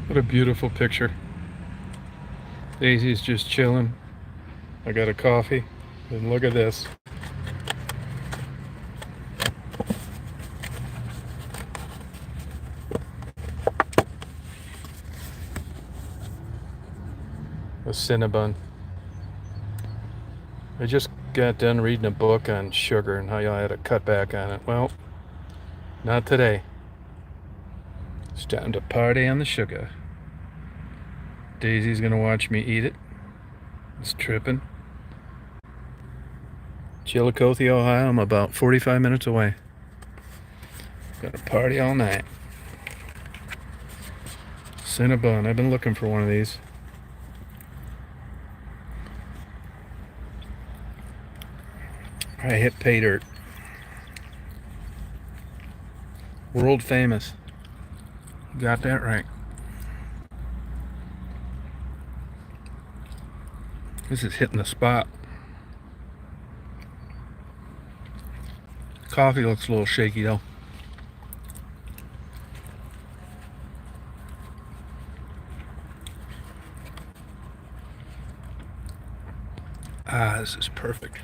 What a beautiful picture. Daisy's just chilling. I got a coffee, and look at this. A Cinnabon. I just got done reading a book on sugar and how I had to cut back on it. Well, not today. It's time to party on the sugar. Daisy's gonna watch me eat it. It's tripping. Chillicothe, Ohio. I'm about 45 minutes away. Gonna party all night. Cinnabon. I've been looking for one of these. I hit pay dirt. World famous. Got that right. This is hitting the spot. Coffee looks a little shaky though. Ah, this is perfect.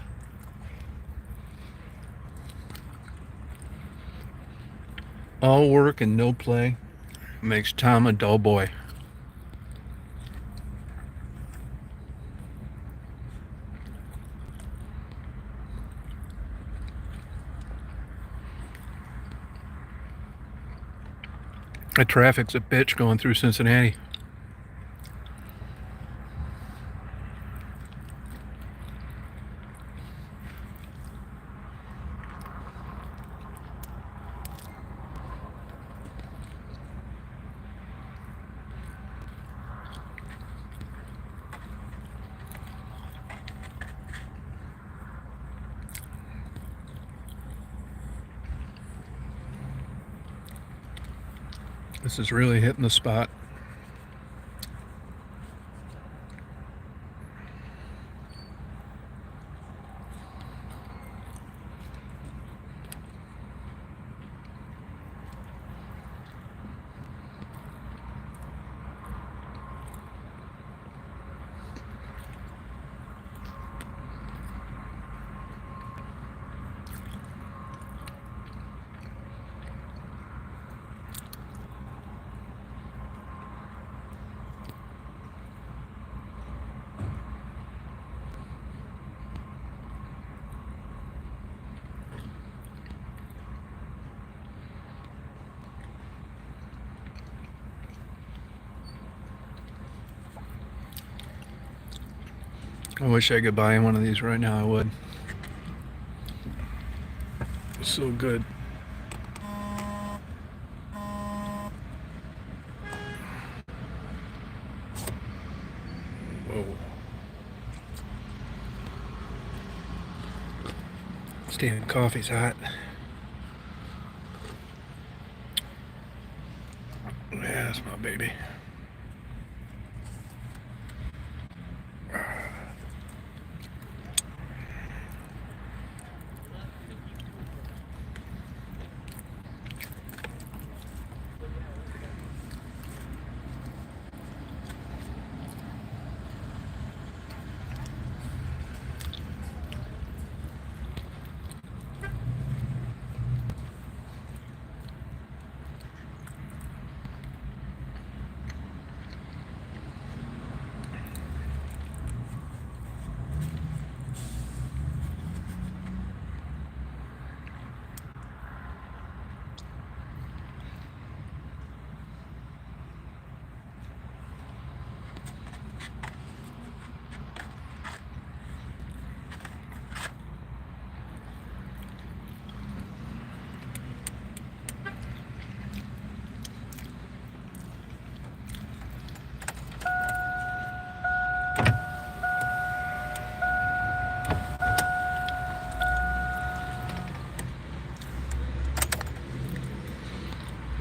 All work and no play makes Tom a dull boy. The traffic's a bitch going through Cincinnati. This is really hitting the spot. I wish I could buy one of these right now. I would. It's so good. Whoa. Steaming coffee's hot. Yeah, that's my baby.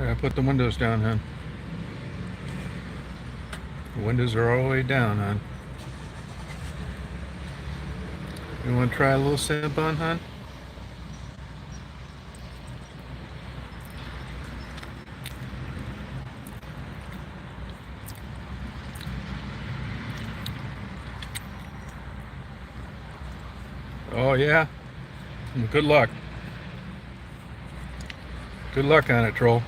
I put the windows down, hon. The windows are all the way down, hon. You want to try a little Cinnabon, hon? Oh, yeah? Well, good luck. Good luck on it, troll.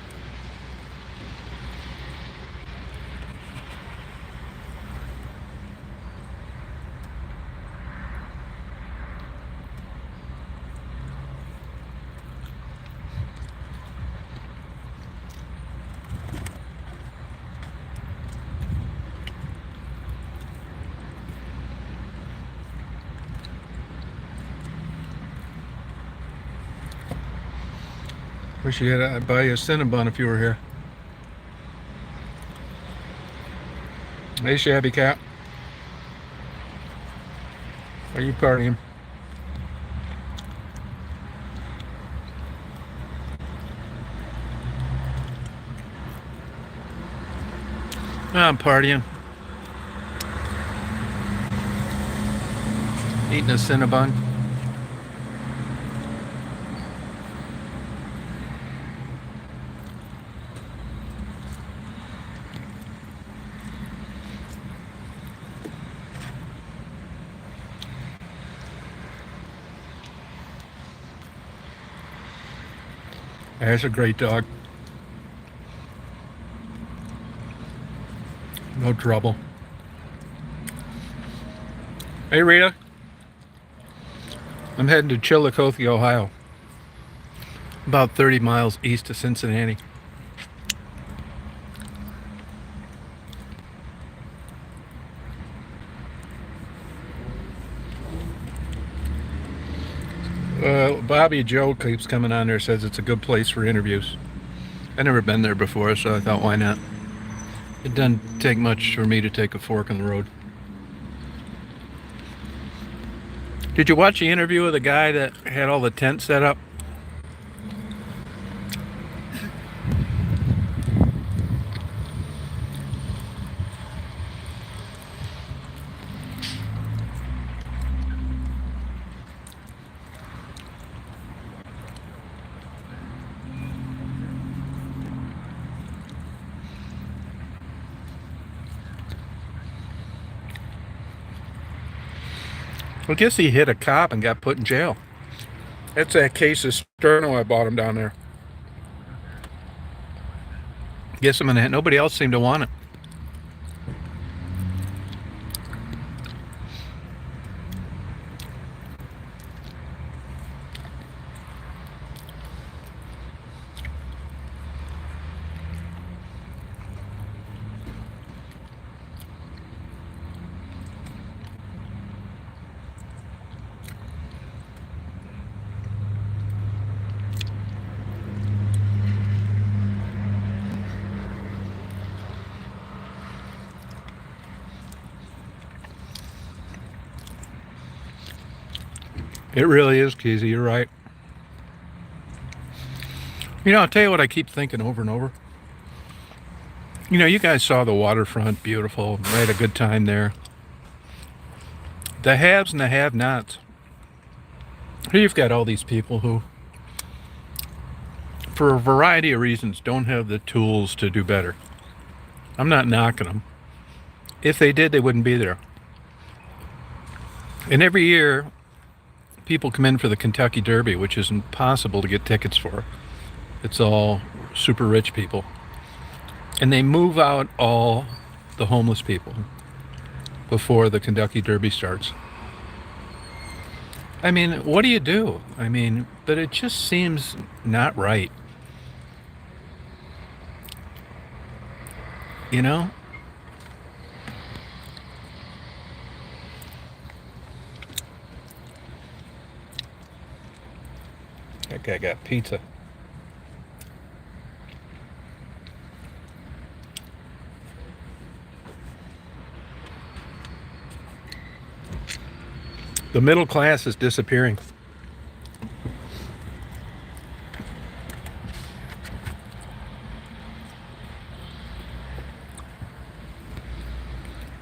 Wish you had I'd buy you a Cinnabon if you were here. Hey, Shabby Cat. Are you partying? I'm partying. Eating a Cinnabon. There's a great dog. No trouble. Hey, Rita. I'm heading to Chillicothe, Ohio. About 30 miles east of Cincinnati. Bobby Joe keeps coming on there, says it's a good place for interviews. I've never been there before, so I thought, why not? It doesn't take much for me to take a fork in the road. Did you watch the interview of the guy that had all the tents set up? I guess he hit a cop and got put in jail. That's that case of Sterno I bought him down there. Guess I'm gonna. Nobody else seemed to want it. It really is, Keezy. You're right. You know, I'll tell you what I keep thinking over and over. You know, you guys saw the waterfront, beautiful. I had a good time there. The haves and the have-nots. Here you've got all these people who, for a variety of reasons, don't have the tools to do better. I'm not knocking them. If they did, they wouldn't be there. And every year, people come in for the Kentucky Derby, which is impossible to get tickets for. It's all super rich people. And they move out all the homeless people before the Kentucky Derby starts. I mean, what do you do? I mean, but it just seems not right. You know? That guy got pizza. The middle class is disappearing.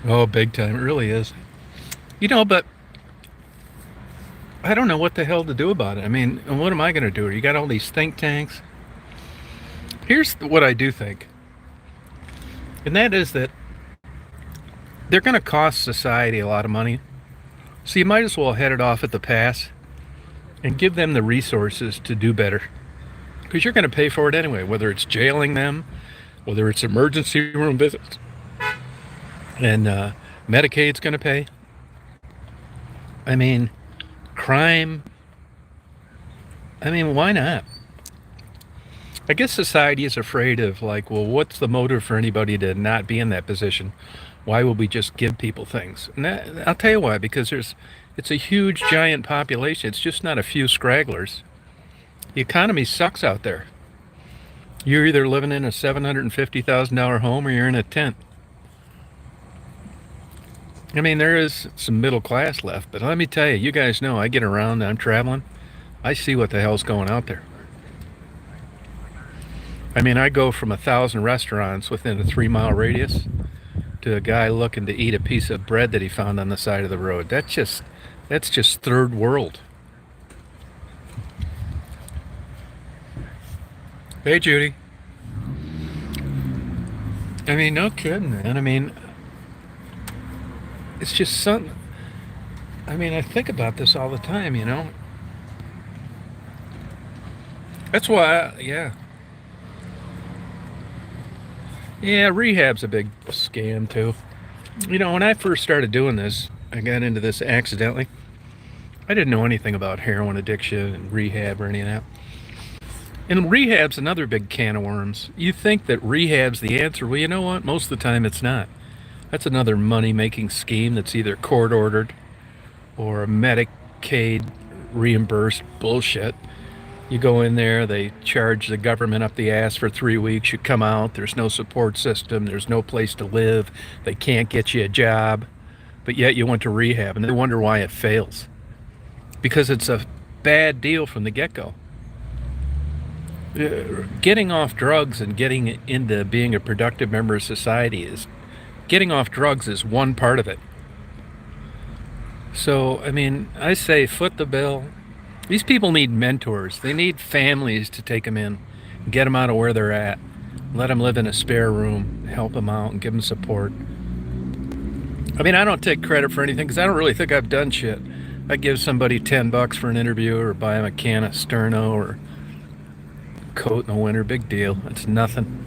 Oh, big time. It really is. You know, but I don't know what the hell to do about it. I mean, what am I going to do? You got all these think tanks. Here's what I do think. And that is that they're going to cost society a lot of money. So you might as well head it off at the pass and give them the resources to do better. Because you're going to pay for it anyway, whether it's jailing them, whether it's emergency room visits, and Medicaid's going to pay. I mean, crime. I mean, why not? I guess society is afraid of, like, well, what's the motive for anybody to not be in that position? Why would we just give people things? And I'll tell you why, because it's a huge, giant population. It's just not a few scragglers. The economy sucks out there. You're either living in a $750,000 home or you're in a tent. I mean, there is some middle class left, but let me tell you, you guys know I get around, I'm traveling, I see what the hell's going out there. I mean, I go from 1,000 restaurants within a 3-mile radius to a guy looking to eat a piece of bread that he found on the side of the road. That's just third world. Hey, Judy. I mean, no kidding, man. I mean, it's just something. I mean, I think about this all the time, you know? That's why, yeah. Yeah, rehab's a big scam, too. You know, when I first started doing this, I got into this accidentally. I didn't know anything about heroin addiction and rehab or any of that. And rehab's another big can of worms. You think that rehab's the answer. Well, you know what? Most of the time it's not. That's another money-making scheme that's either court-ordered or Medicaid reimbursed bullshit. You go in there, they charge the government up the ass for 3 weeks, you come out, there's no support system, there's no place to live, they can't get you a job, but yet you went to rehab, and they wonder why it fails. Because it's a bad deal from the get-go. Getting off drugs and getting into being a productive member of society is, getting off drugs is one part of it. So, I mean, I say foot the bill. These people need mentors. They need families to take them in, get them out of where they're at, let them live in a spare room, help them out, and give them support. I mean, I don't take credit for anything because I don't really think I've done shit. I give somebody $10 for an interview or buy them a can of Sterno or coat in the winter. Big deal. It's nothing.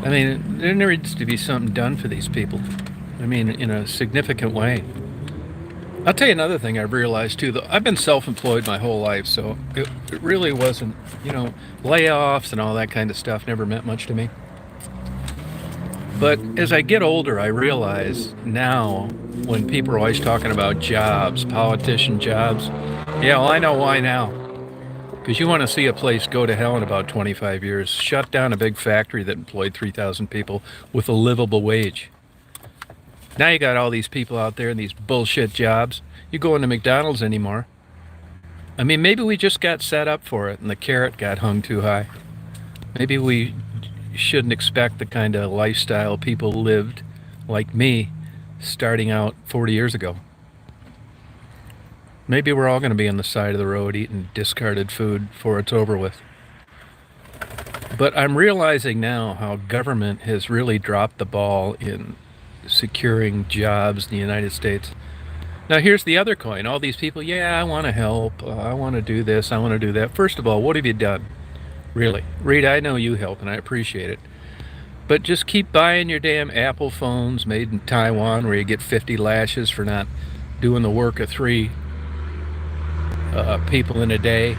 I mean, there needs to be something done for these people. I mean, in a significant way. I'll tell you another thing I've realized too, though. I've been self-employed my whole life, so it really wasn't, you know, layoffs and all that kind of stuff never meant much to me. But as I get older, I realize now when people are always talking about jobs, politician jobs, yeah, well, I know why now. Because you want to see a place go to hell in about 25 years, shut down a big factory that employed 3,000 people with a livable wage. Now you got all these people out there in these bullshit jobs. You go into McDonald's anymore. I mean, maybe we just got set up for it and the carrot got hung too high. Maybe we shouldn't expect the kind of lifestyle people lived, like me, starting out 40 years ago. Maybe we're all going to be on the side of the road eating discarded food before it's over with. But I'm realizing now how government has really dropped the ball in securing jobs in the United States. Now here's the other coin. All these people, yeah, I want to help, I want to do this, I want to do that. First of all, what have you done? Really? Reed, I know you help and I appreciate it. But just keep buying your damn Apple phones made in Taiwan where you get 50 lashes for not doing the work of 3 people in a day.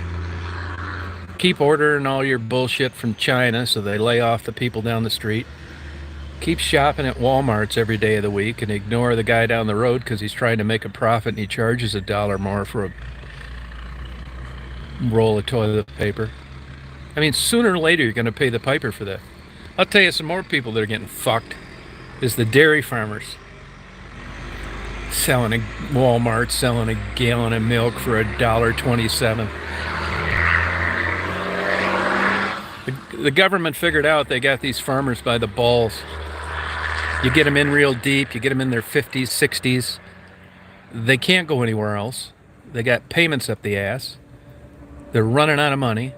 Keep ordering all your bullshit from China so they lay off the people down the street. Keep shopping at Walmarts every day of the week and ignore the guy down the road because he's trying to make a profit and he charges $1 more for a roll of toilet paper. I mean, sooner or later you're going to pay the piper for that. I'll tell you some more people that are getting fucked is the dairy farmers. Walmart selling a gallon of milk for $1.27. The government figured out they got these farmers by the balls. You get them in real deep, you get them in their 50s, 60s. They can't go anywhere else. They got payments up the ass. They're running out of money.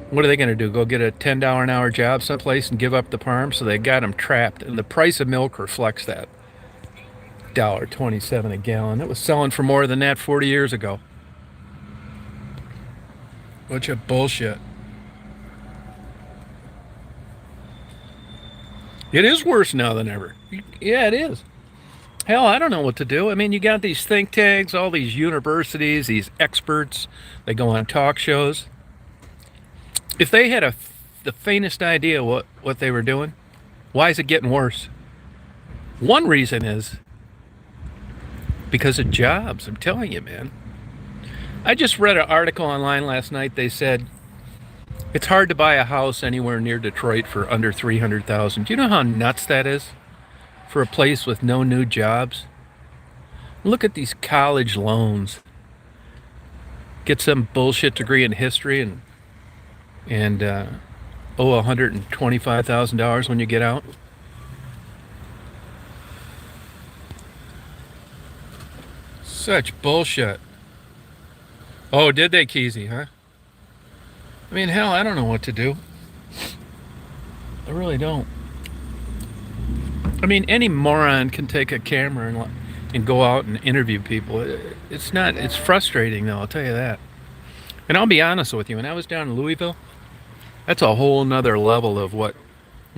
What are they going to do? Go get a $10 an hour job someplace and give up the farm? So they got them trapped. And the price of milk reflects that. $1.27 a gallon. It was selling for more than that 40 years ago. Bunch of bullshit. It is worse now than ever. Yeah, it is. Hell, I don't know what to do. I mean, you got these think tanks, all these universities, these experts. They go on talk shows. If they had the faintest idea what they were doing, why is it getting worse? One reason is because of jobs. I'm telling you, man. I just read an article online last night. They said it's hard to buy a house anywhere near Detroit for under $300,000. Do you know how nuts that is for a place with no new jobs? Look at these college loans. Get some bullshit degree in history and owe $125,000 when you get out. Such bullshit. Oh, did they, Keezy, huh? I mean, hell, I don't know what to do. I really don't. I mean, any moron can take a camera and go out and interview people. It's frustrating, though, I'll tell you that. And I'll be honest with you, when I was down in Louisville, that's a whole nother level of what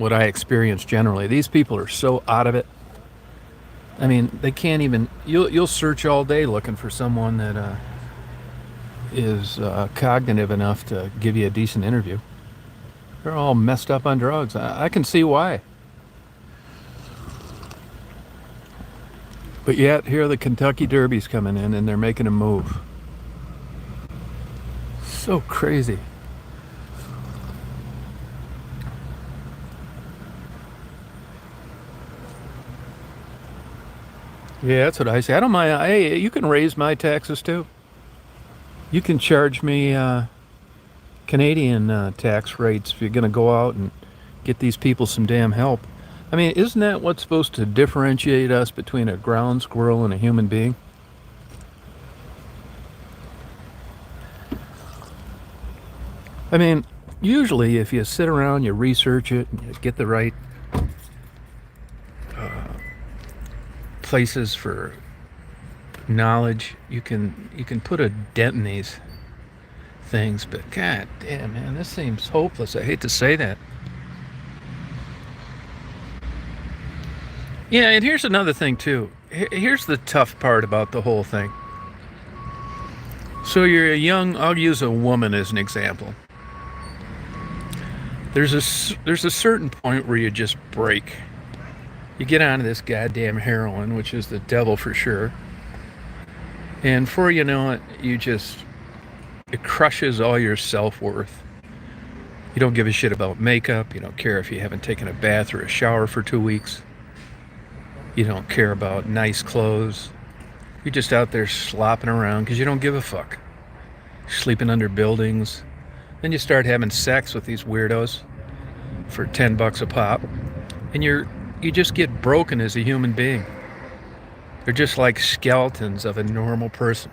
I experience generally. These people are so out of it. I mean, they can't even... You'll search all day looking for someone that is cognitive enough to give you a decent interview. They're all messed up on drugs. I can see why. But yet, here are the Kentucky Derbies coming in, and they're making a move. So crazy. Yeah, that's what I say. I don't mind. Hey, you can raise my taxes too. You can charge me Canadian tax rates if you're going to go out and get these people some damn help. I mean, isn't that what's supposed to differentiate us between a ground squirrel and a human being? I mean, usually if you sit around, you research it, and you get the right places for knowledge, you can put a dent in these things. But god damn, man, this seems hopeless. I hate to say that. Yeah, and here's another thing too. Here's the tough part about the whole thing. So you're a young... I'll use a woman as an example. There's a certain point where you just break. You get onto this goddamn heroin, which is the devil for sure. And before you know it, it crushes all your self-worth. You don't give a shit about makeup. You don't care if you haven't taken a bath or a shower for 2 weeks. You don't care about nice clothes. You're just out there slopping around because you don't give a fuck. Sleeping under buildings. Then you start having sex with these weirdos for $10 a pop. And you just get broken as a human being. They're just like skeletons of a normal person.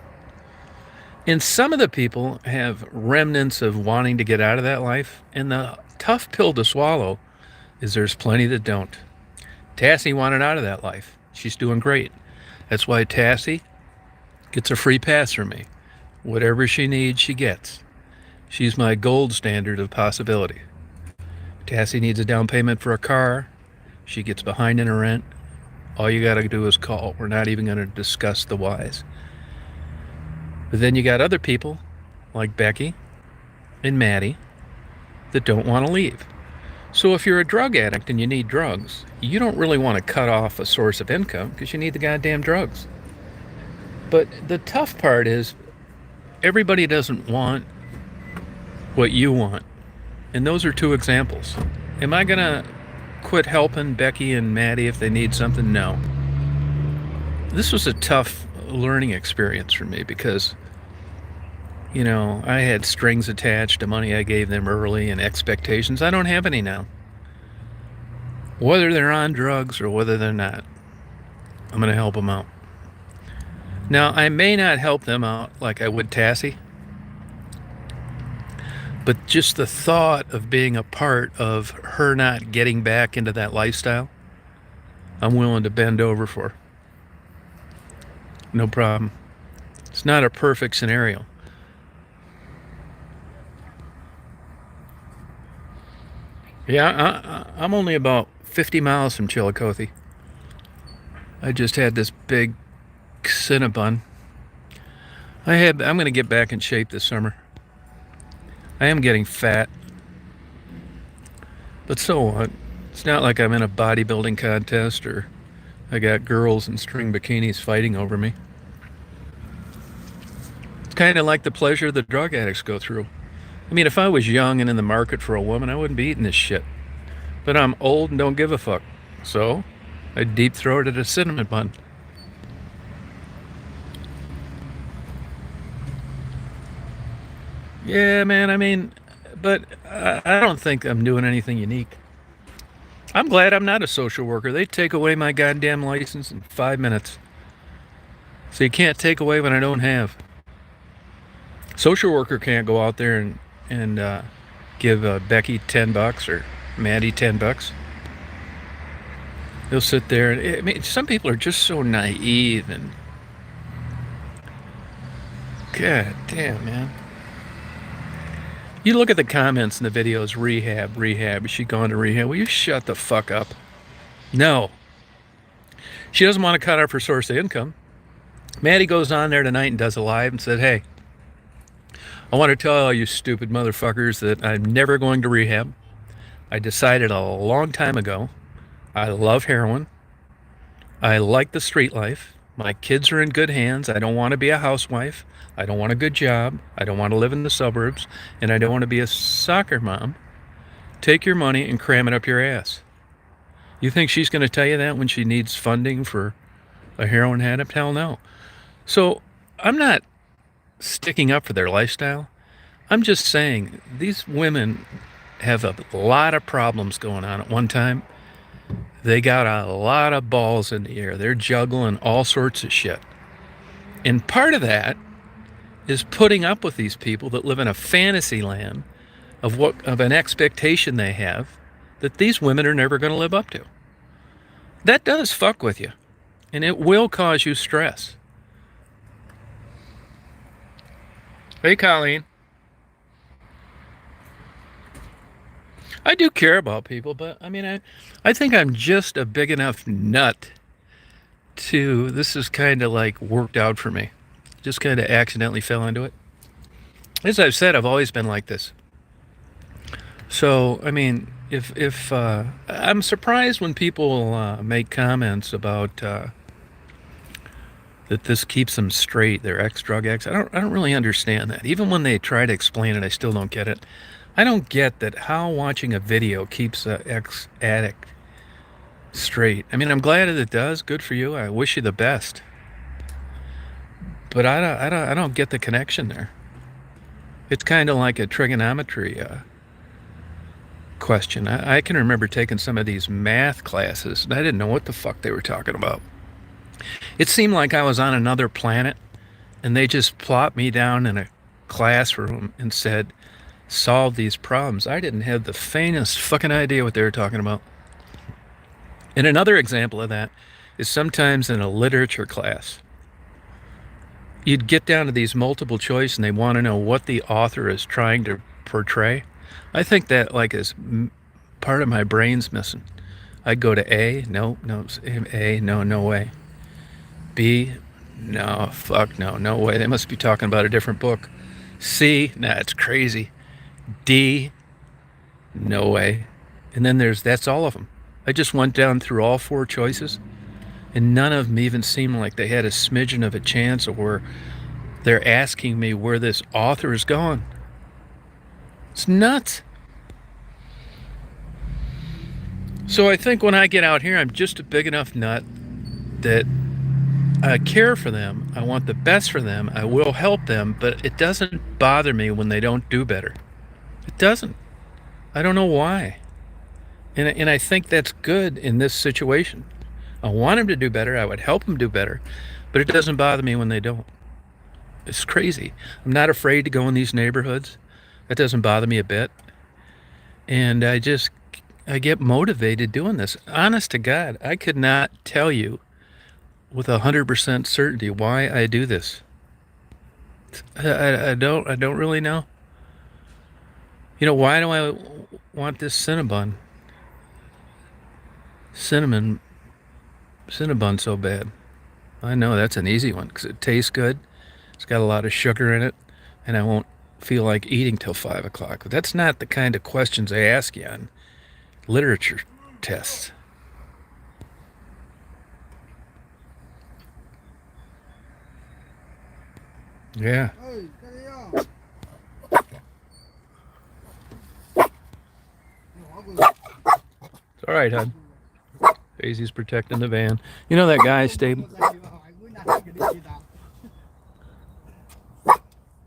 And some of the people have remnants of wanting to get out of that life. And the tough pill to swallow is there's plenty that don't. Tassie wanted out of that life. She's doing great. That's why Tassie gets a free pass from me. Whatever she needs, she gets. She's my gold standard of possibility. Tassie needs a down payment for a car. She gets behind in her rent. All you gotta do is call. We're not even gonna discuss the whys. But then you got other people, like Becky and Maddie, that don't want to leave. So if you're a drug addict and you need drugs, you don't really want to cut off a source of income because you need the goddamn drugs. But the tough part is everybody doesn't want what you want. And those are two examples. Am I going to quit helping Becky and Maddie if they need something? No. This was a tough learning experience for me because, you know, I had strings attached to money I gave them early and expectations. I don't have any now. Whether they're on drugs or whether they're not, I'm going to help them out. Now, I may not help them out like I would Tassie, but just the thought of being a part of her not getting back into that lifestyle, I'm willing to bend over for. No problem. It's not a perfect scenario. Yeah, I'm only about 50 miles from Chillicothe. I just had this big Cinnabon. I'm going to get back in shape this summer. I am getting fat, but so what? It's not like I'm in a bodybuilding contest or I got girls in string bikinis fighting over me. It's kind of like the pleasure the drug addicts go through. I mean, if I was young and in the market for a woman, I wouldn't be eating this shit. But I'm old and don't give a fuck. So, I deep throated a cinnamon bun. Yeah, man, I mean, but I don't think I'm doing anything unique. I'm glad I'm not a social worker. They take away my goddamn license in 5 minutes. So you can't take away what I don't have. Social worker can't go out there and give Becky $10 or Maddie $10. They'll sit there and I mean, some people are just so naive and god damn, man. You look at the comments in the videos, rehab, rehab. Is she gone to rehab? Will you shut the fuck up? No. She doesn't want to cut off her source of income. Maddie goes on there tonight and does a live and said, hey, I want to tell all you stupid motherfuckers that I'm never going to rehab. I decided a long time ago. I love heroin. I like the street life. My kids are in good hands. I don't want to be a housewife. I don't want a good job. I don't want to live in the suburbs. And I don't want to be a soccer mom. Take your money and cram it up your ass. You think she's going to tell you that when she needs funding for a heroin addict? Hell no. So I'm not sticking up for their lifestyle. I'm just saying these women have a lot of problems going on at one time. They got a lot of balls in the air. They're juggling all sorts of shit. And part of that is putting up with these people that live in a fantasy land of an expectation they have that these women are never going to live up to. That does fuck with you. And it will cause you stress. Hey, Colleen. I do care about people, but I mean, I think I'm just a big enough nut to, this is kind of like worked out for me. Just kind of accidentally fell into it. As I've said, I've always been like this. So, I mean, if I'm surprised when people make comments about that this keeps them straight, they're ex-drug addicts. I don't really understand that. Even when they try to explain it, I still don't get it. I don't get that how watching a video keeps an ex-addict straight. I mean, I'm glad that it does. Good for you. I wish you the best. But I don't get the connection there. It's kind of like a trigonometry question. I can remember taking some of these math classes, and I didn't know what the fuck they were talking about. It seemed like I was on another planet, and they just plopped me down in a classroom and said, solve these problems. I didn't have the faintest fucking idea what they were talking about. And another example of that is sometimes in a literature class, you'd get down to these multiple choice and they want to know what the author is trying to portray. I think that like is part of my brain's missing. I'd go to A, no, A, no way. B, no, fuck no way. They must be talking about a different book. C, nah, it's crazy. D, no way. And then that's all of them. I just went down through all four choices, and none of them even seemed like they had a smidgen of a chance of where they're asking me where this author is going. It's nuts. So I think when I get out here, I'm just a big enough nut that I care for them. I want the best for them. I will help them, but it doesn't bother me when they don't do better. It doesn't. I don't know why. And I think that's good in this situation. I want them to do better. I would help them do better, but it doesn't bother me when they don't. It's crazy. I'm not afraid to go in these neighborhoods. That doesn't bother me a bit. And I get motivated doing this. Honest to God, I could not tell you with 100% certainty why I do this. I don't really know. You know, why do I want this cinnamon cinnabon so bad? I know that's an easy one because it tastes good. It's got a lot of sugar in it, and I won't feel like eating till 5 o'clock. But that's not the kind of questions they ask you on literature tests. Yeah. It's all right, hon. Daisy's protecting the van. You know that guy stayed.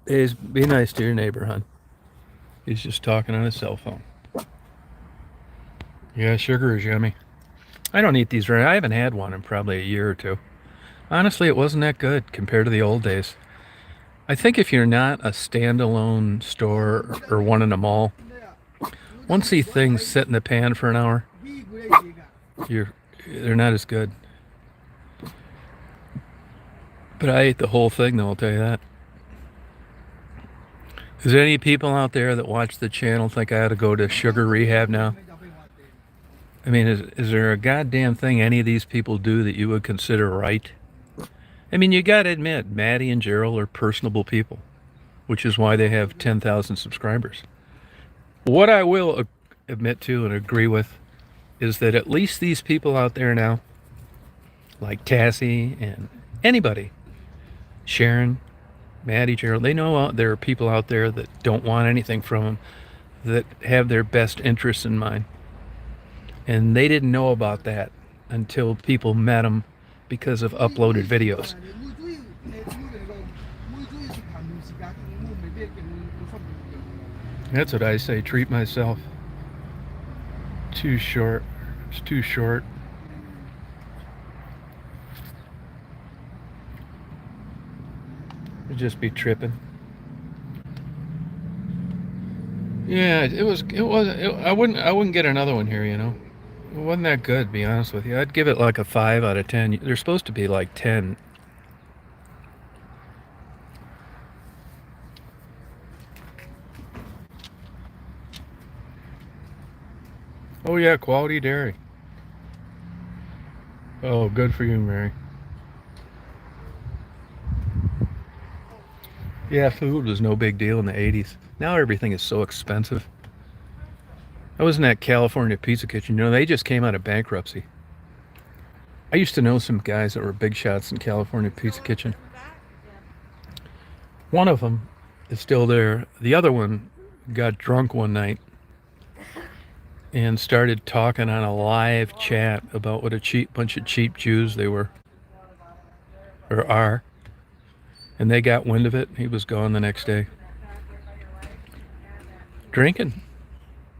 Daisy, be nice to your neighbor, hon. He's just talking on his cell phone. Yeah, sugar is yummy. I don't eat these right. I haven't had one in probably a year or two. Honestly, it wasn't that good compared to the old days. I think if you're not a standalone store or one in a mall, once these things sit in the pan for an hour, they're not as good. But I ate the whole thing, though, I'll tell you that. Is there any people out there that watch the channel think I ought to go to sugar rehab now? I mean, is there a goddamn thing any of these people do that you would consider right? I mean, you gotta admit, Maddie and Gerald are personable people, which is why they have 10,000 subscribers. What I will admit to and agree with is that at least these people out there now, like Tassie and anybody, Sharon, Maddie, Gerald, they know there are people out there that don't want anything from them, that have their best interests in mind. And they didn't know about that until people met them because of uploaded videos. That's what I say, treat myself. Too short. It's too short. It'd just be tripping. Yeah, I wouldn't get another one here, you know. It wasn't that good, to be honest with you. I'd give it like a 5 out of 10. They're supposed to be like 10. Oh yeah, quality dairy. Oh, good for you, Mary. Yeah, food was no big deal in the 80s. Now everything is so expensive. I was in that California Pizza Kitchen. You know, they just came out of bankruptcy. I used to know some guys that were big shots in California Pizza Kitchen. One of them is still there. The other one got drunk one night and started talking on a live chat about what a bunch of cheap Jews they were, or are. And they got wind of it. He was gone the next day. Drinking.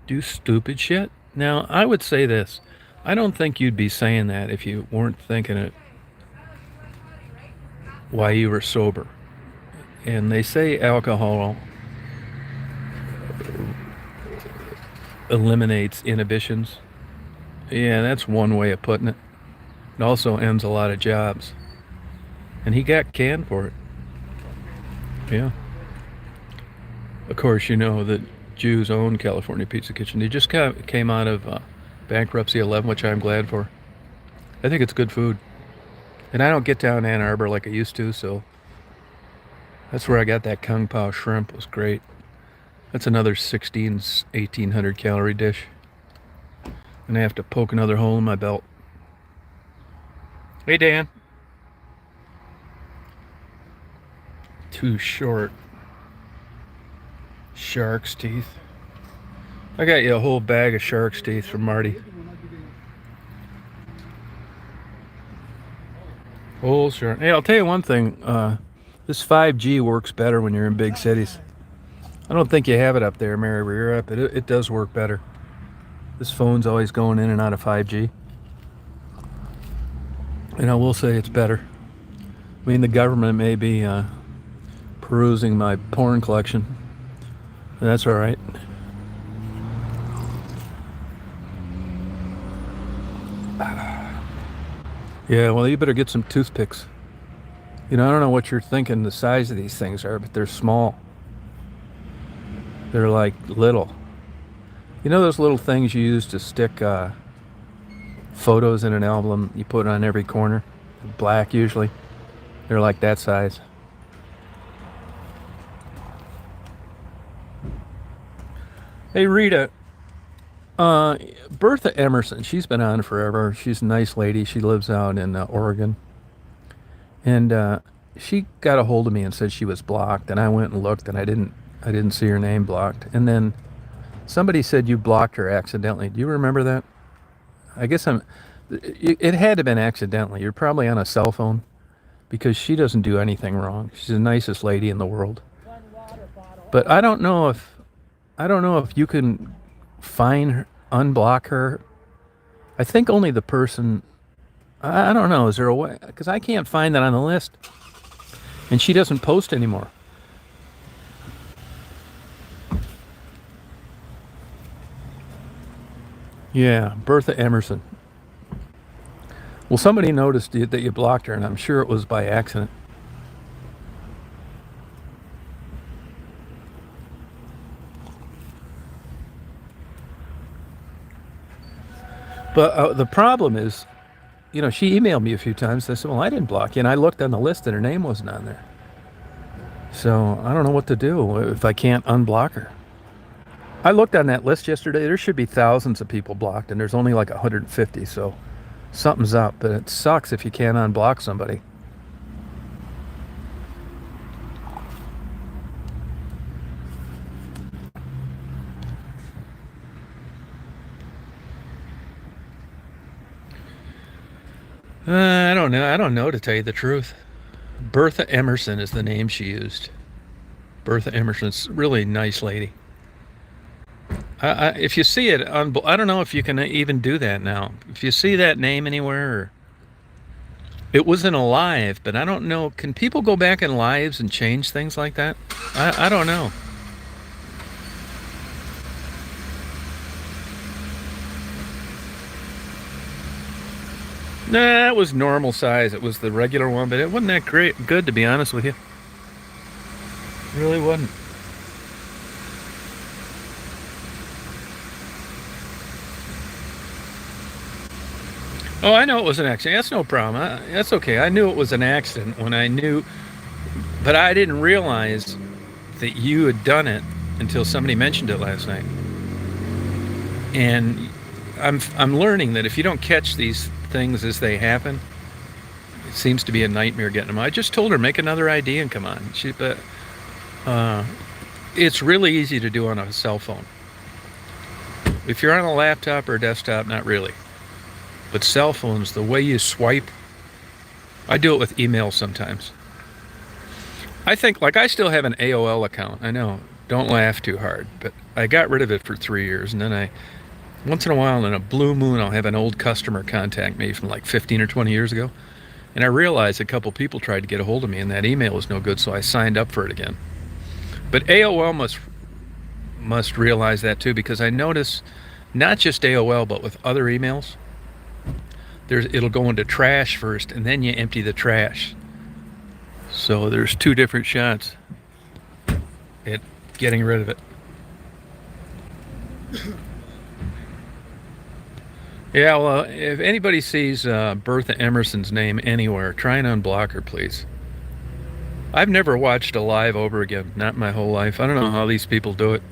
Do stupid shit. Now, I would say this. I don't think you'd be saying that if you weren't thinking it while you were sober. And they say alcohol eliminates inhibitions. Yeah, that's one way of putting it. It also ends a lot of jobs. And he got canned for it. Yeah. Of course, you know that Jews own California Pizza Kitchen. They just came out of bankruptcy 11, which I'm glad for. I think it's good food. And I don't get down Ann Arbor like I used to, so that's where I got that Kung Pao shrimp. It was great. That's another 1,800 calorie dish. And I have to poke another hole in my belt. Hey, Dan. Too short. Shark's teeth. I got you a whole bag of shark's teeth from Marty. Whole shark. Hey, I'll tell you one thing. This 5G works better when you're in big cities. I don't think you have it up there, Mary, where you're up. It does work better. This phone's always going in and out of 5G. And I will say it's better. I mean, the government may be perusing my porn collection. That's all right. Yeah, well, you better get some toothpicks. You know, I don't know what you're thinking the size of these things are, but they're small. They're like little. You know those little things you use to stick photos in an album? You put it on every corner, black usually. They're like that size. Hey Rita, uh, Bertha Emerson. She's been on forever. She's a nice lady. She lives out in Oregon, and she got a hold of me and said she was blocked. And I went and looked, and I didn't see her name blocked. And then somebody said you blocked her accidentally. Do you remember that? I guess I'm. It had to have been accidentally. You're probably on a cell phone because she doesn't do anything wrong. She's the nicest lady in the world. But I don't know if you can find her, unblock her. I think only the person. I don't know. Is there a way? Because I can't find that on the list, and she doesn't post anymore. Yeah, Bertha Emerson. Well, somebody noticed that you blocked her, and I'm sure it was by accident. But the problem is, you know, she emailed me a few times. I said, "Well, I didn't block you," and I looked on the list, and her name wasn't on there. So I don't know what to do if I can't unblock her. I looked on that list yesterday. There should be thousands of people blocked, and there's only like 150. So something's up. But it sucks if you can't unblock somebody. I don't know. I don't know to tell you the truth. Bertha Emerson is the name she used. Bertha Emerson's a really nice lady. If you see it on, I don't know if you can even do that now. If you see that name anywhere, or, it wasn't a live, but I don't know. Can people go back in lives and change things like that? I don't know. Nah, it was normal size. It was the regular one, but it wasn't that great, good to be honest with you. It really wasn't. Oh, I know it was an accident. That's no problem. That's okay. I knew it was an accident when I knew, but I didn't realize that you had done it until somebody mentioned it last night. And I'm learning that if you don't catch these things as they happen, it seems to be a nightmare getting them. I just told her make another ID and come on. But uh, it's really easy to do on a cell phone. If you're on a laptop or a desktop, not really. But cell phones, the way you swipe, I do it with email sometimes. I think, like, I still have an AOL account. I know, don't laugh too hard, but I got rid of it for 3 years, and then once in a while, in a blue moon, I'll have an old customer contact me from like 15 or 20 years ago, and I realized a couple people tried to get a hold of me, and that email was no good, so I signed up for it again. But AOL must realize that too, because I notice not just AOL, but with other emails, it'll go into trash first, and then you empty the trash. So there's two different shots at getting rid of it. Yeah, well, if anybody sees Bertha Emerson's name anywhere, try and unblock her, please. I've never watched a live over again, not my whole life. I don't know how these people do it.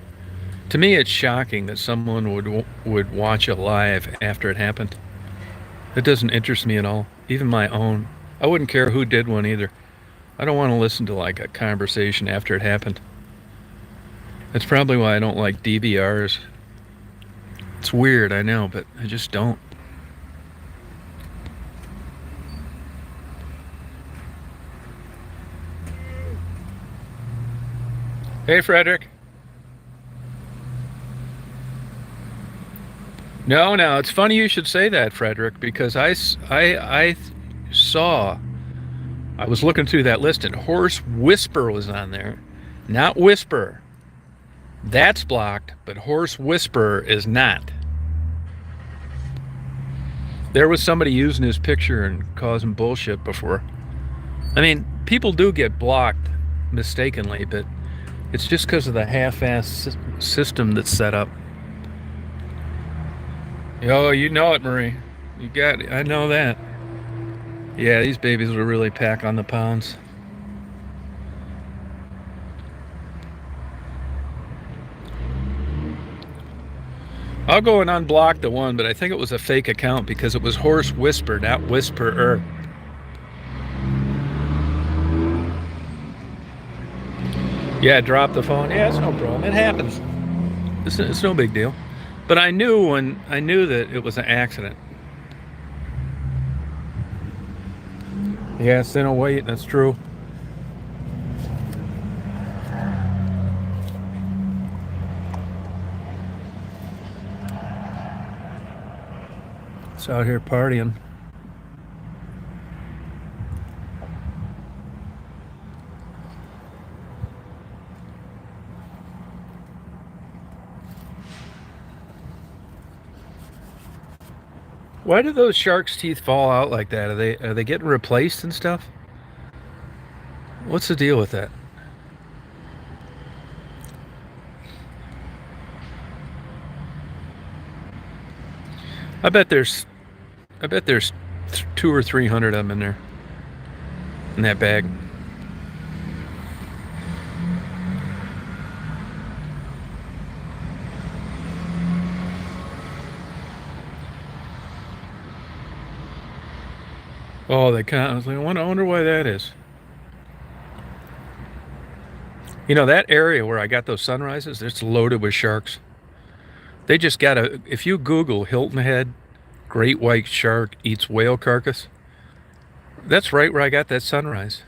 To me, it's shocking that someone would watch a live after it happened. It doesn't interest me at all, even my own. I wouldn't care who did one either. I don't want to listen to like a conversation after it happened. That's probably why I don't like DVRs. It's weird, I know, but I just don't. Hey, Frederick. No, no, it's funny you should say that, Frederick, because I saw, I was looking through that list and Horse Whisper was on there. Not Whisper. That's blocked, but Horse Whisperer is not. There was somebody using his picture and causing bullshit before. I mean, people do get blocked mistakenly, but it's just because of the half-ass system that's set up. Oh, you know it, Marie. You got it. I know that. Yeah, these babies will really pack on the pounds. I'll go and unblock the one, but I think it was a fake account because it was Horse Whisper, not Whisperer. Yeah, drop the phone. Yeah, it's no problem. It happens. It's no big deal. But I knew that it was an accident. Yeah, thin weight. That's true. It's out here partying. Why do those sharks' teeth fall out like that? Are they getting replaced and stuff? What's the deal with that? I bet there's 200 or 300 of them in there, in that bag. Oh, they kind of. I was like, I wonder why that is. You know, that area where I got those sunrises, it's loaded with sharks. They just gotta. If you Google Hilton Head, great white shark eats whale carcass, that's right where I got that sunrise.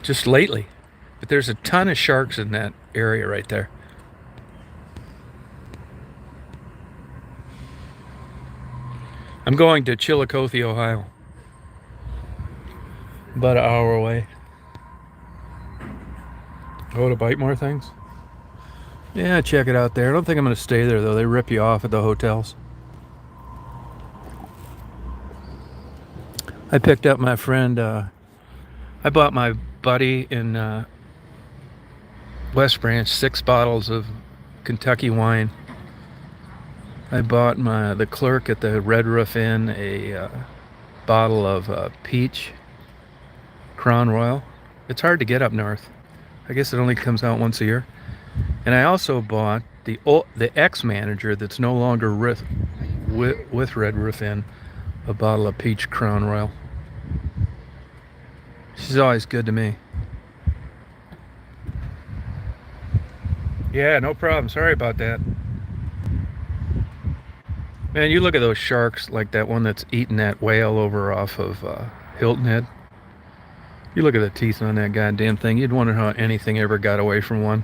Just lately. But there's a ton of sharks in that area right there. I'm going to Chillicothe, Ohio. About an hour away. Oh, to bite more things? Yeah, check it out there. I don't think I'm going to stay there, though. They rip you off at the hotels. I picked up my friend. I bought my buddy in West Branch 6 bottles of Kentucky wine. I bought the clerk at the Red Roof Inn a bottle of peach Crown Royal. It's hard to get up north. I guess it only comes out once a year. And I also bought the ex-manager that's no longer with Red Roof Inn a bottle of peach Crown Royal. She's always good to me. Yeah, no problem. Sorry about that. Man, you look at those sharks, like that one that's eating that whale over off of Hilton Head. You look at the teeth on that goddamn thing, you'd wonder how anything ever got away from one.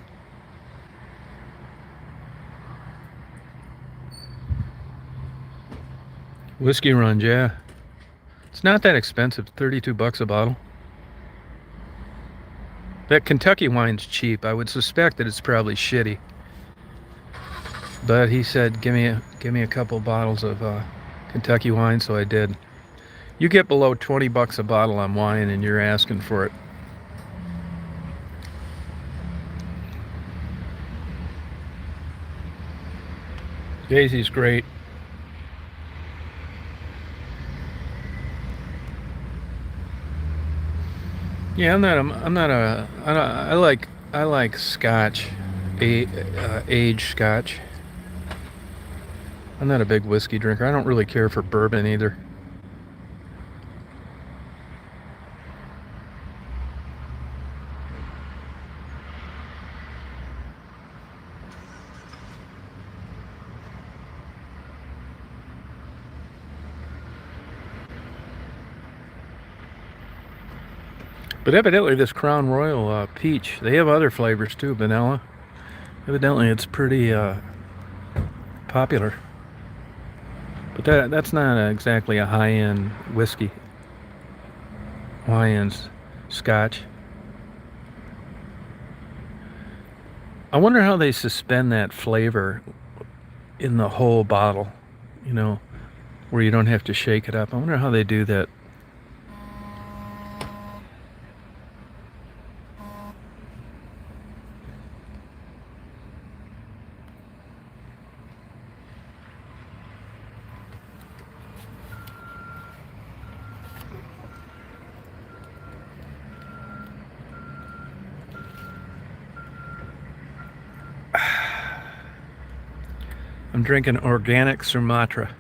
Whiskey runs, yeah. It's not that expensive, 32 bucks a bottle. That Kentucky wine's cheap. I would suspect that it's probably shitty. But he said, give me a couple bottles of Kentucky wine, so I did. You get below 20 bucks a bottle on wine and you're asking for it. Daisy's great. Yeah, I like Scotch, aged Scotch. I'm not a big whiskey drinker. I don't really care for bourbon either. But evidently this Crown Royal peach, they have other flavors too, vanilla. Evidently it's pretty popular. But that's not exactly a high-end whiskey. High-end Scotch. I wonder how they suspend that flavor in the whole bottle. You know, where you don't have to shake it up. I wonder how they do that. I'm drinking organic Sumatra.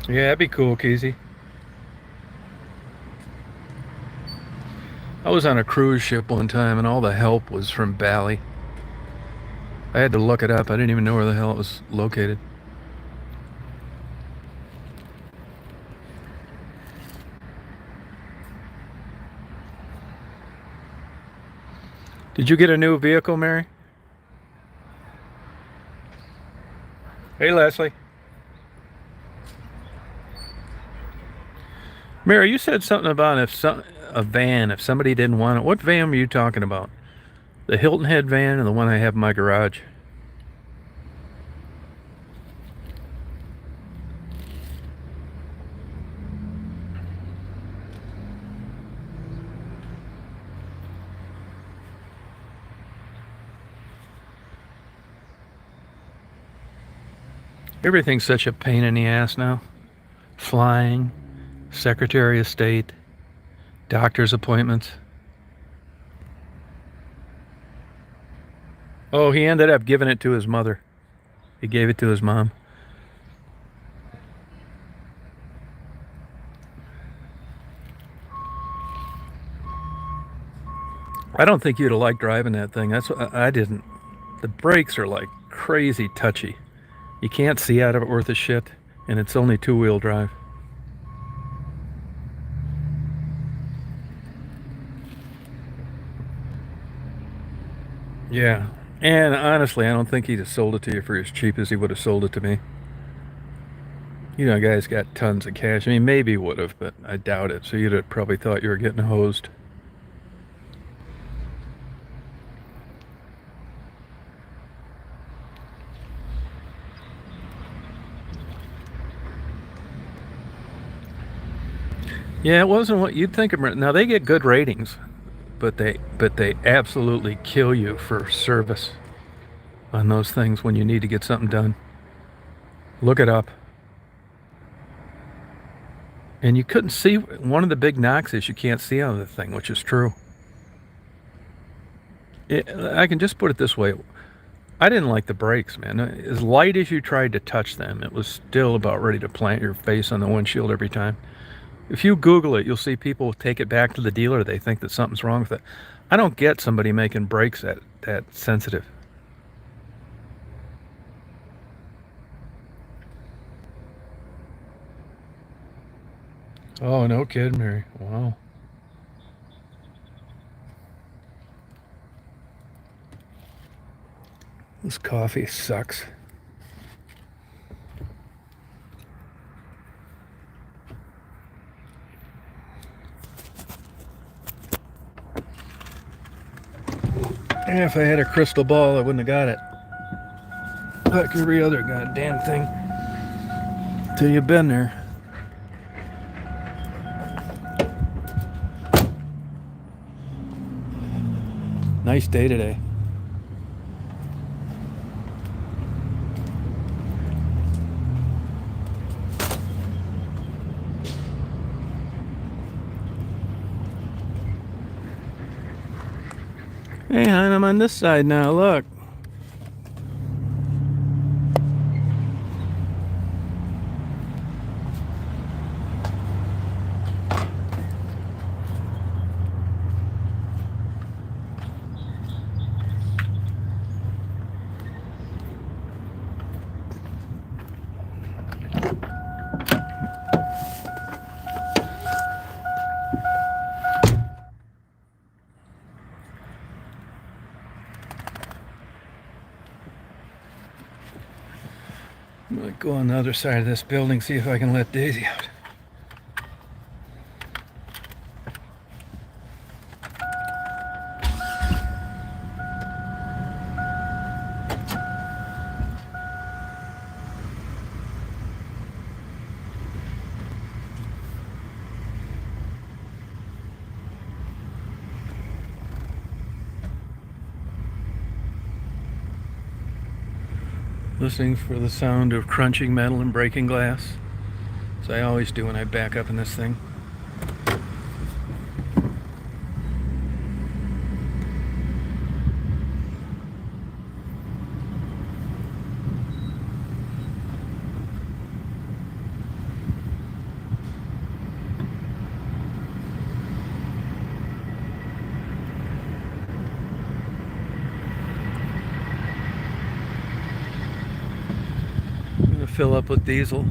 Yeah, that'd be cool, Keezy. I was on a cruise ship one time and all the help was from Bali. I had to look it up. I didn't even know where the hell it was located. Did you get a new vehicle, Mary? Hey, Leslie. Mary, you said something about a van, if somebody didn't want it. What van were you talking about? The Hilton Head van or the one I have in my garage? Everything's such a pain in the ass now. Flying, Secretary of State, doctor's appointments. Oh, he ended up giving it to his mother. He gave it to his mom. I don't think you'd have liked driving that thing. That's what I didn't. The brakes are like crazy touchy. You can't see out of it worth a shit, and it's only two-wheel drive. Yeah. And honestly, I don't think he'd have sold it to you for as cheap as he would have sold it to me. You know, guy's got tons of cash. I mean, maybe he would have, but I doubt it. So you'd have probably thought you were getting hosed. Yeah, it wasn't what you'd think of. Now they get good ratings, but they absolutely kill you for service on those things when you need to get something done. Look it up. And you couldn't see. One of the big knocks is you can't see out of the thing, which is true. I can just put it this way. I didn't like the brakes, man. As light as you tried to touch them, it was still about ready to plant your face on the windshield every time. If you Google it, you'll see people take it back to the dealer. They think that something's wrong with it. I don't get somebody making brakes that sensitive. Oh, no kidding, Mary. Wow. This coffee sucks. And if I had a crystal ball, I wouldn't have got it. Like every other goddamn thing. Till you've been there. Nice day today. Hey, hon, I'm on this side now. Look. I'm gonna go on the other side of this building, see if I can let Daisy out. Listening for the sound of crunching metal and breaking glass, as I always do when I back up in this thing. I'm gonna fill up with diesel.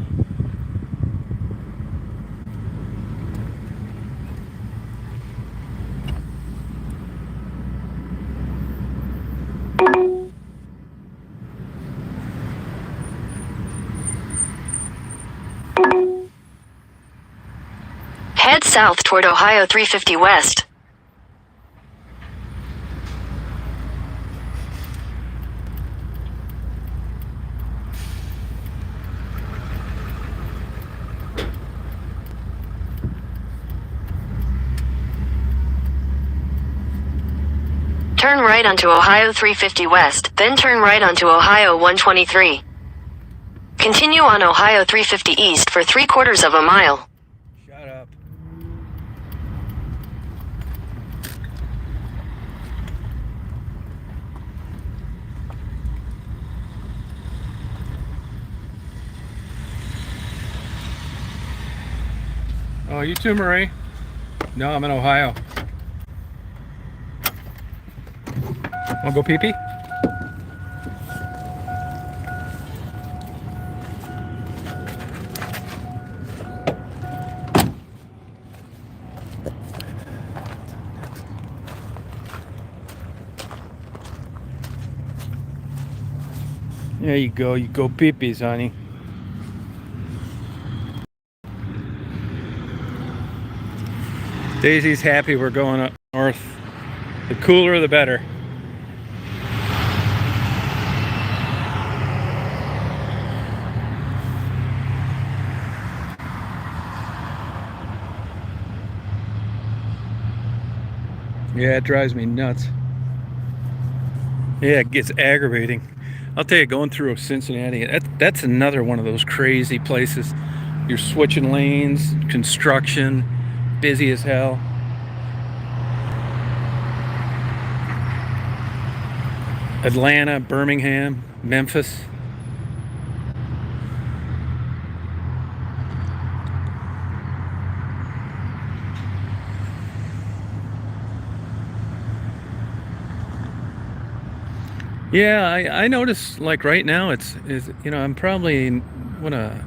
Head south toward Ohio 350 West. Turn right onto Ohio 350 West, then turn right onto Ohio 123. Continue on Ohio 350 East for 3/4 of a mile. Shut up. Oh, you too, Marie? No, I'm in Ohio. Wanna go pee-pee? There you go. You go pee-pees, honey. Daisy's happy we're going up north. The cooler, the better. Yeah, it drives me nuts. Yeah, it gets aggravating. I'll tell you, going through Cincinnati, that's another one of those crazy places. You're switching lanes, construction, busy as hell. Atlanta, Birmingham, Memphis. Yeah, I notice like right now it's I'm probably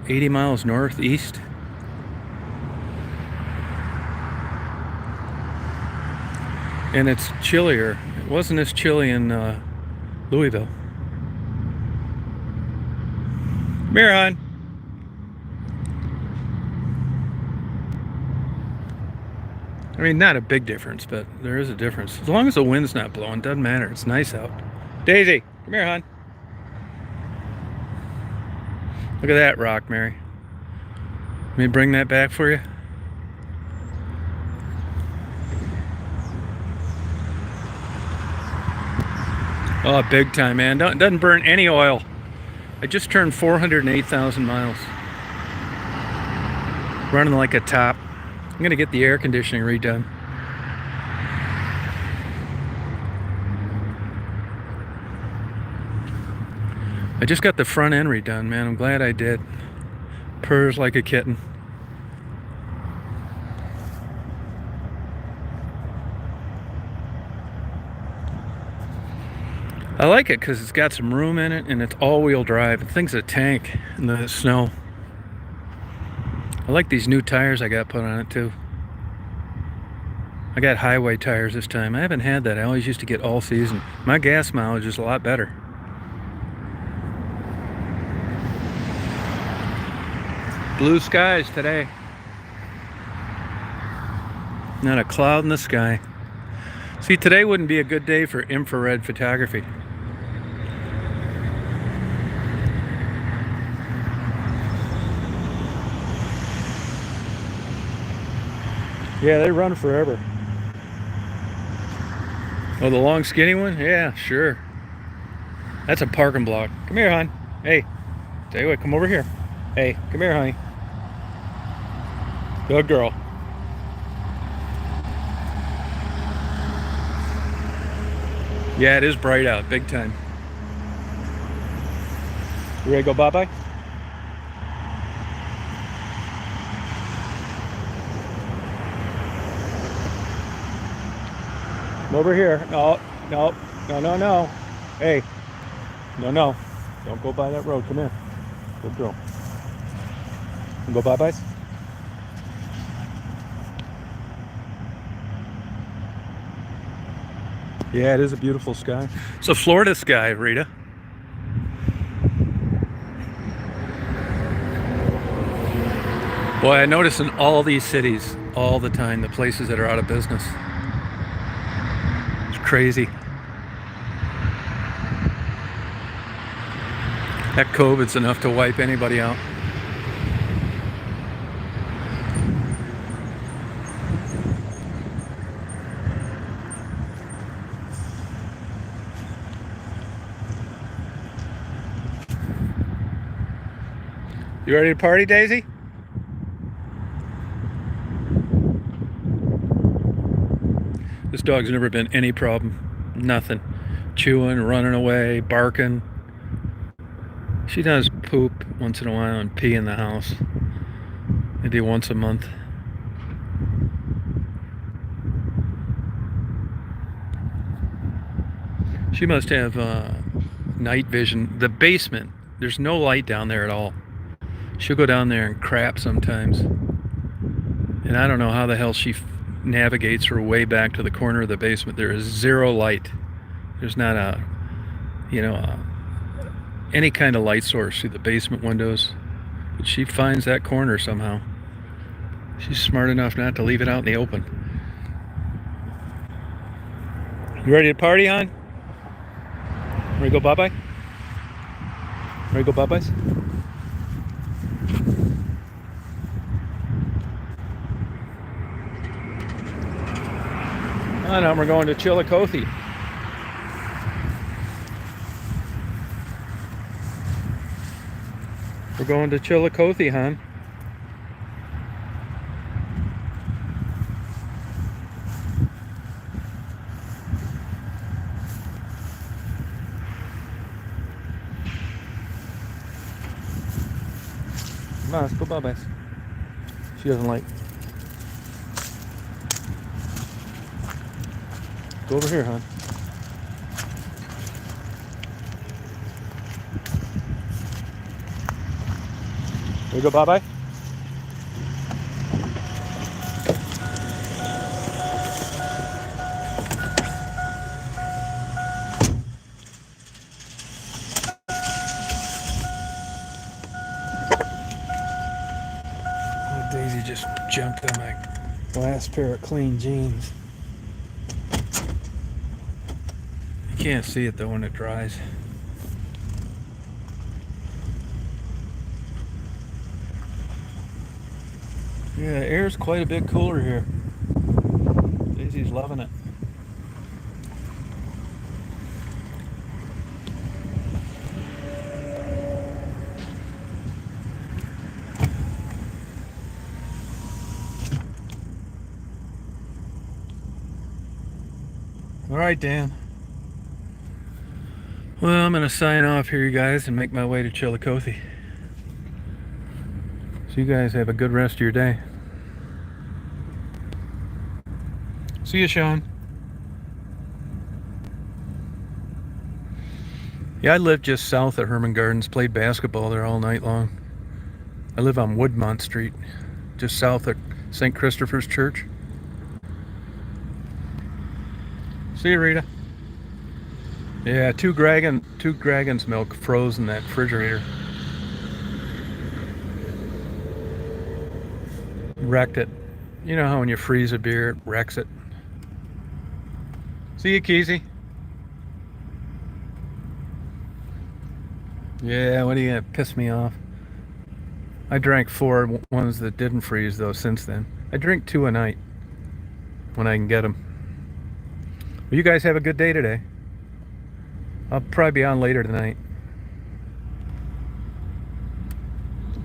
80 miles northeast. And it's chillier. It wasn't as chilly in Louisville. Come here, hon. I mean, not a big difference, but there is a difference. As long as the wind's not blowing, doesn't matter. It's nice out. Daisy, come here, hon. Look at that rock, Mary. Let me bring that back for you. Oh, big time, man. Doesn't burn any oil. I just turned 408,000 miles. Running like a top. I'm going to get the air conditioning redone. I just got the front end redone, man. I'm glad I did. Purrs like a kitten. I like it because it's got some room in it and it's all-wheel drive. The thing's a tank in the snow. I like these new tires I got put on it too. I got highway tires this time. I haven't had that. I always used to get all season. My gas mileage is a lot better. Blue skies today. Not a cloud in the sky. See, today wouldn't be a good day for infrared photography. Yeah, they run forever. Oh, the long skinny one? Yeah, sure. That's a parking block. Come here, hon. Hey, tell you what, come over here. Hey, come here, honey. Good girl. Yeah, it is bright out, big time. You ready to go bye-bye? Come over here. No. Hey. No. Don't go by that road. Come here. Good girl. And go bye-byes? Yeah, it is a beautiful sky. It's a Florida sky, Rita. Boy, I notice in all these cities, all the time, the places that are out of business. It's crazy. That COVID's enough to wipe anybody out. You ready to party, Daisy? This dog's never been any problem. Nothing. Chewing, running away, barking. She does poop once in a while and pee in the house. Maybe once a month. She must have night vision. The basement, there's no light down there at all. She'll go down there and crap sometimes. And I don't know how the hell she navigates her way back to the corner of the basement. There is zero light. There's not a, any kind of light source through the basement windows. But she finds that corner somehow. She's smart enough not to leave it out in the open. You ready to party, hon? Ready to go bye-bye? Ready to go bye-byes? Oh, now we're going to Chillicothe. We're going to Chillicothe, hon. Come on, let's go bye-byes. She doesn't like. Go over here, hon. Here you go, bye-bye. Oh, Daisy just jumped on my last pair of clean jeans. You can't see it though when it dries. Yeah, the air's quite a bit cooler here. Daisy's loving it. All right, Dan. Well, I'm going to sign off here, you guys, and make my way to Chillicothe. So you guys have a good rest of your day. See you, Sean. Yeah, I live just south of Herman Gardens. Played basketball there all night long. I live on Woodmont Street, just south of St. Christopher's Church. See you, Rita. Yeah, two Dragon's milk froze in that refrigerator. Wrecked it. You know how when you freeze a beer, it wrecks it. See you, Keezy. Yeah, what are you gonna piss me off? I drank 4 ones that didn't freeze though since then. I drink 2 a night when I can get them. Well, you guys have a good day today. I'll probably be on later tonight.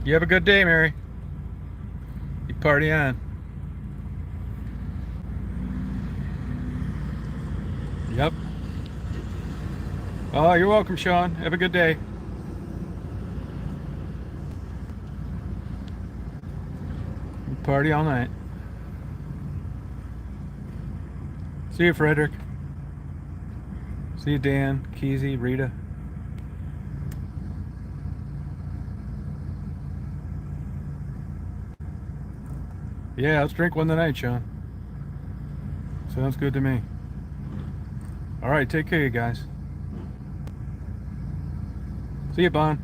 You have a good day, Mary. You party on. Yep. Oh, you're welcome, Sean. Have a good day. You party all night. See you, Frederick. See you, Dan, Keezy, Rita. Yeah, let's drink one tonight, Sean. Sounds good to me. All right, take care, you guys. See you, Bon.